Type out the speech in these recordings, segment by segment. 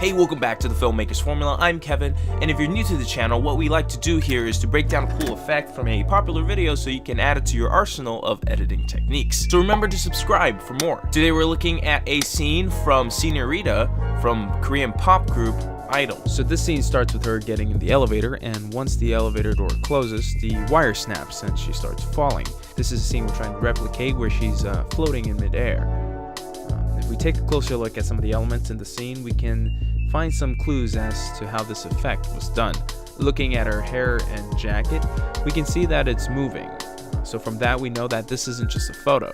Hey, welcome back to the Filmmaker's Formula. I'm Kevin, and if you're new to the channel, what we like to do here is to break down a cool effect from a popular video so you can add it to your arsenal of editing techniques. So remember to subscribe for more. Today we're looking at a scene from Senorita from Korean pop group I-DLE. So this scene starts with her getting in the elevator, and once the elevator door closes, the wire snaps and she starts falling. This is a scene we're trying to replicate where she's floating in midair. If we take a closer look at some of the elements in the scene, we can find some clues as to how this effect was done. Looking at her hair and jacket, we can see that it's moving. So from that we know that this isn't just a photo,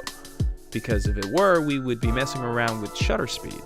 because if it were, we would be messing around with shutter speed.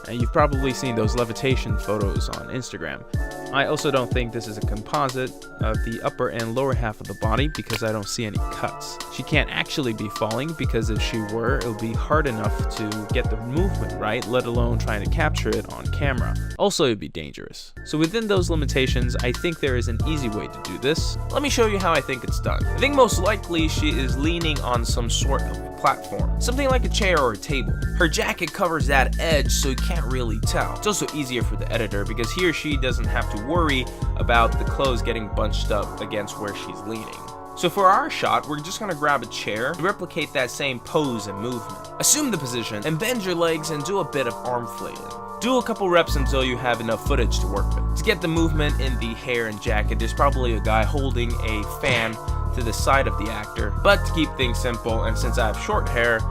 And you've probably seen those levitation photos on Instagram. I also don't think this is a composite of the upper and lower half of the body because I don't see any cuts. She can't actually be falling because if she were, it would be hard enough to get the movement right, let alone trying to capture it on camera. Also, it'd be dangerous. So within those limitations, I think there is an easy way to do this. Let me show you how I think it's done. I think most likely she is leaning on some sort of platform, something like a chair or a table. Her jacket covers that edge, so you can't really tell. It's also easier for the editor because he or she doesn't have to worry about the clothes getting bunched up against where she's leaning. So for our shot, we're just gonna grab a chair and replicate that same pose and movement. Assume the position and bend your legs and do a bit of arm flailing. Do a couple reps until you have enough footage to work with. To get the movement in the hair and jacket, there's probably a guy holding a fan to the side of the actor, but to keep things simple, and since I have short hair,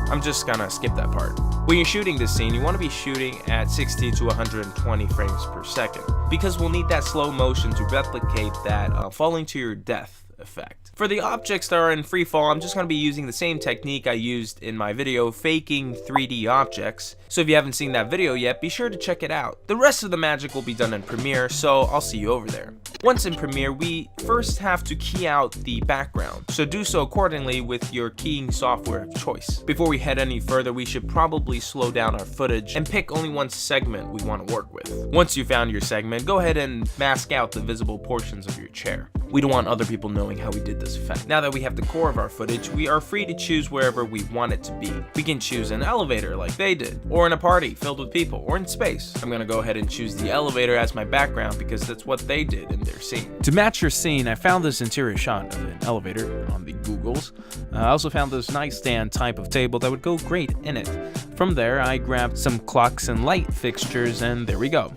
I'm just gonna skip that part. When you're shooting this scene, you want to be shooting at 60 to 120 frames per second, because we'll need that slow motion to replicate that falling to your death effect. For the objects that are in free fall, I'm just going to be using the same technique I used in my video faking 3D objects. So if you haven't seen that video yet, be sure to check it out. The rest of the magic will be done in Premiere, so I'll see you over there. Once in Premiere, we first have to key out the background, so do so accordingly with your keying software of choice. Before we head any further, we should probably slow down our footage and pick only one segment we want to work with. Once you found your segment, go ahead and mask out the visible portions of your chair. We don't want other people knowing how we did this effect. Now that we have the core of our footage, we are free to choose wherever we want it to be. We can choose an elevator like they did, or in a party filled with people, or in space. I'm gonna go ahead and choose the elevator as my background because that's what they did in their scene. To match your scene, I found this interior shot of an elevator on the Googles. I also found this nightstand type of table that would go great in it. From there, I grabbed some clocks and light fixtures, and there we go.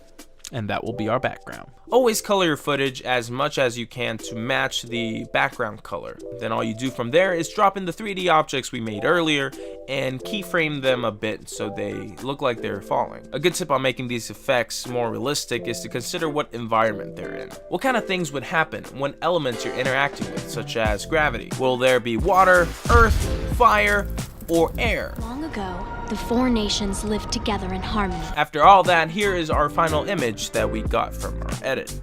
And that will be our background. Always color your footage as much as you can to match the background color. Then all you do from there is drop in the 3D objects we made earlier and keyframe them a bit so they look like they're falling. A good tip on making these effects more realistic is to consider what environment they're in. What kind of things would happen when elements you're interacting with, such as gravity? Will there be water, earth, fire, or air? Long ago, the four nations lived together in harmony. After all that, here is our final image that we got from our edit.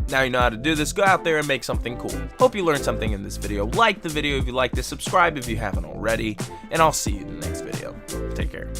Now you know how to do this, go out there and make something cool. Hope you learned something in this video. Like the video if you liked it, subscribe if you haven't already, and I'll see you in the next video. Take care.